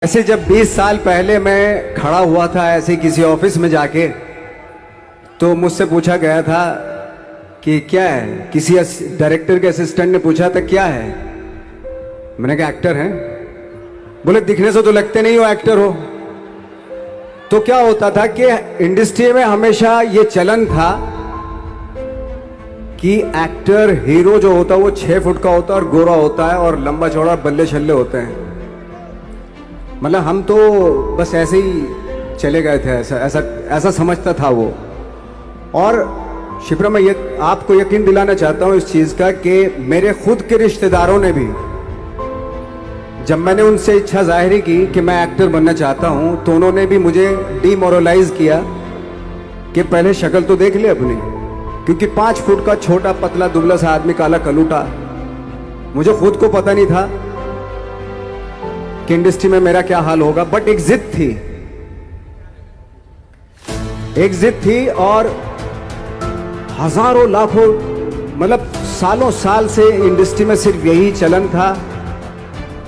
ऐसे जब 20 साल पहले मैं खड़ा हुआ था ऐसे किसी ऑफिस में जाके, तो मुझसे पूछा गया था कि क्या है। किसी डायरेक्टर के असिस्टेंट ने पूछा था क्या है। मैंने कहा एक्टर हैं। बोले दिखने से तो लगते नहीं हो एक्टर हो। तो क्या होता था कि इंडस्ट्री में हमेशा ये चलन था कि एक्टर हीरो जो होता है वो 6 फुट का होता है और गोरा होता है और लंबा चौड़ा बल्ले छल्ले होते हैं। मतलब हम तो बस ऐसे ही चले गए थे, ऐसा समझता था वो। और शिप्रा, मैं आपको यकीन दिलाना चाहता हूं इस चीज का कि मेरे खुद के रिश्तेदारों ने भी, जब मैंने उनसे इच्छा जाहिर की कि मैं एक्टर बनना चाहता हूं, तो उन्होंने भी मुझे डीमोरलाइज किया कि पहले शक्ल तो देख ले अपनी, क्योंकि 5 फुट का छोटा पतला दुबला सा आदमी, काला कलूटा। मुझे खुद को पता नहीं था कि इंडस्ट्री में मेरा क्या हाल होगा, बट एक जिद थी और हजारों लाखों, मतलब सालों साल से इंडस्ट्री में सिर्फ यही चलन था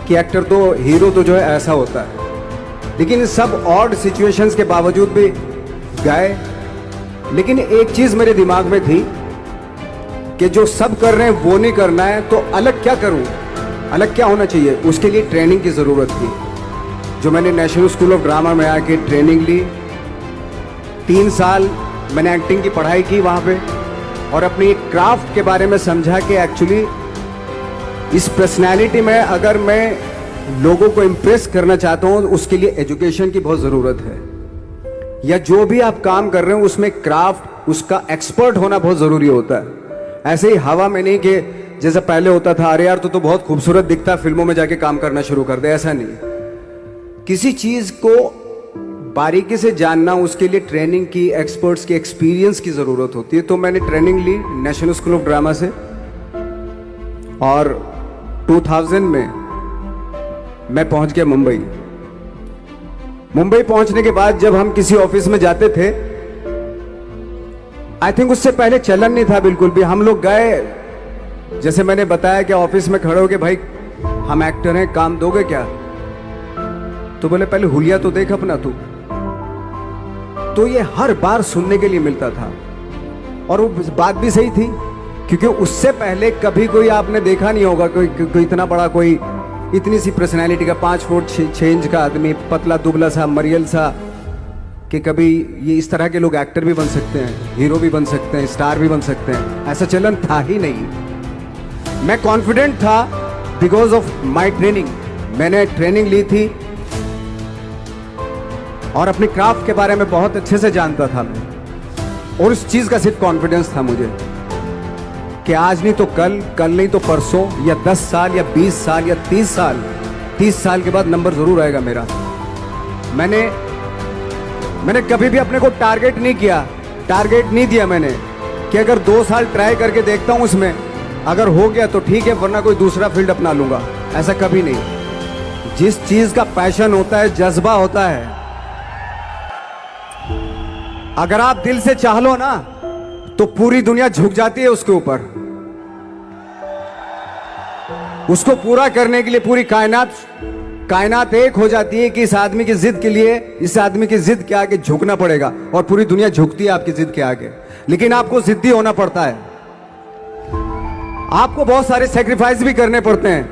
कि एक्टर तो, हीरो तो जो है ऐसा होता है। लेकिन सब ऑड सिचुएशंस के बावजूद भी गए। लेकिन एक चीज मेरे दिमाग में थी कि जो सब कर रहे हैं वो नहीं करना है, तो अलग क्या करूं, अलग क्या होना चाहिए। उसके लिए ट्रेनिंग की जरूरत थी, जो मैंने नेशनल स्कूल ऑफ ड्रामा में आके ट्रेनिंग ली। 3 साल मैंने एक्टिंग की पढ़ाई की वहां पे, और अपनी एक क्राफ्ट के बारे में समझा कि एक्चुअली इस पर्सनैलिटी में अगर मैं लोगों को इम्प्रेस करना चाहता हूं, उसके लिए एजुकेशन की बहुत ज़रूरत है। या जो भी आप काम कर रहे हो उसमें क्राफ्ट, उसका एक्सपर्ट होना बहुत ज़रूरी होता है। ऐसे ही हवा में नहीं कि जैसे पहले होता था, अरे यार तो बहुत खूबसूरत दिखता, फिल्मों में जाके काम करना शुरू कर दे। ऐसा नहीं, किसी चीज़ को बारीकी से जानना, उसके लिए ट्रेनिंग की, एक्सपर्ट्स की, एक्सपीरियंस की ज़रूरत होती है। तो मैंने ट्रेनिंग ली नेशनल स्कूल ऑफ ड्रामा से, और 2000 में मैं पहुंच गया मुंबई। मुंबई पहुंचने के बाद जब हम किसी ऑफिस में जाते थे, आई थिंक उससे पहले चलन नहीं था बिल्कुल भी। हम लोग गए, जैसे मैंने बताया कि ऑफिस में खड़े हो के, भाई हम एक्टर हैं, काम दोगे क्या। तो बोले पहले हुलिया तो देख अपना तू। तो ये हर बार सुनने के लिए मिलता था, और वो बात भी सही थी, क्योंकि उससे पहले कभी कोई आपने देखा नहीं होगा कोई इतना बड़ा, कोई इतनी सी पर्सनैलिटी का 5 फुट 6 इंच का आदमी, पतला दुबला सा मरियल सा, कि कभी ये इस तरह के लोग एक्टर भी बन सकते हैं, हीरो भी बन सकते हैं, स्टार भी बन सकते हैं। ऐसा चलन था ही नहीं। मैं कॉन्फिडेंट था बिकॉज ऑफ माई ट्रेनिंग। मैंने ट्रेनिंग ली थी और अपनी क्राफ्ट के बारे में बहुत अच्छे से जानता था मैं, और उस चीज का सिर्फ कॉन्फिडेंस था मुझे कि आज नहीं तो कल, कल नहीं तो परसों, या 10 साल या 20 साल या 30 साल के बाद नंबर जरूर आएगा मेरा। मैंने कभी भी अपने को टारगेट नहीं दिया मैंने कि अगर 2 साल ट्राई करके देखता हूं, उसमें अगर हो गया तो ठीक है, वरना कोई दूसरा फील्ड अपना लूंगा। ऐसा कभी नहीं। जिस चीज का पैशन होता है, जज्बा होता है, अगर आप दिल से चाह लो ना, तो पूरी दुनिया झुक जाती है उसके ऊपर। उसको पूरा करने के लिए पूरी कायनात एक हो जाती है कि इस आदमी की जिद के लिए, इस आदमी की जिद के आगे झुकना पड़ेगा, और पूरी दुनिया झुकती है आपकी जिद के आगे। लेकिन आपको जिद्दी होना पड़ता है, आपको बहुत सारे सेक्रीफाइस भी करने पड़ते हैं,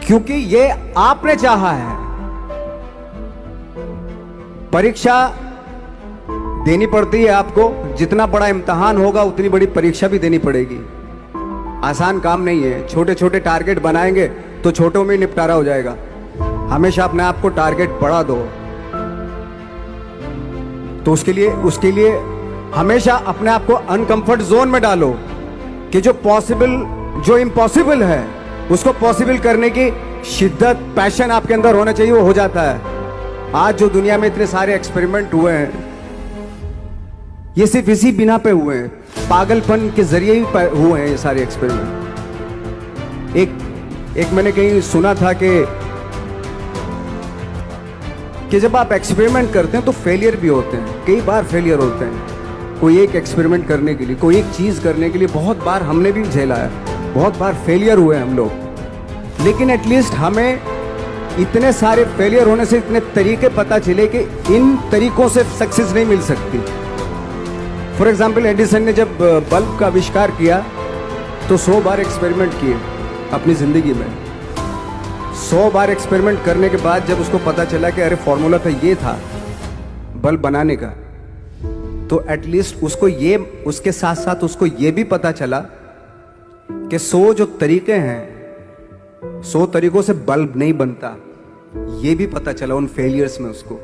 क्योंकि ये आपने चाहा है। परीक्षा देनी पड़ती है आपको, जितना बड़ा इम्तिहान होगा उतनी बड़ी परीक्षा भी देनी पड़ेगी। आसान काम नहीं है। छोटे छोटे टारगेट बनाएंगे तो छोटों में निपटारा हो जाएगा। हमेशा अपने आप को टारगेट बढ़ा दो। तो उसके लिए हमेशा अपने आप को अनकंफर्ट जोन में डालो, कि जो इम्पॉसिबल है उसको पॉसिबल करने की शिद्दत, पैशन आपके अंदर होना चाहिए, वो हो जाता है। आज जो दुनिया में इतने सारे एक्सपेरिमेंट हुए हैं, ये सिर्फ इसी बिना पे हुए हैं, पागलपन के जरिए ही हुए हैं ये सारे एक्सपेरिमेंट। एक मैंने कहीं सुना था कि जब आप एक्सपेरिमेंट करते हैं तो फेलियर भी होते हैं, कई बार फेलियर होते हैं। कोई एक एक्सपेरिमेंट करने के लिए, कोई एक चीज करने के लिए बहुत बार हमने भी झेला है, बहुत बार फेलियर हुए हम लोग। लेकिन एटलीस्ट हमें इतने सारे फेलियर होने से इतने तरीके पता चले कि इन तरीकों से सक्सेस नहीं मिल सकती। फॉर एग्जाम्पल, एडिसन ने जब बल्ब का आविष्कार किया तो 100 बार एक्सपेरिमेंट किए अपनी ज़िंदगी में। 100 बार एक्सपेरिमेंट करने के बाद जब उसको पता चला कि अरे फॉर्मूला तो ये था बल्ब बनाने का, तो एटलीस्ट उसको ये, उसके साथ साथ उसको ये भी पता चला कि 100 जो तरीके हैं, 100 तरीकों से बल्ब नहीं बनता, ये भी पता चला उन फेलियर्स में उसको।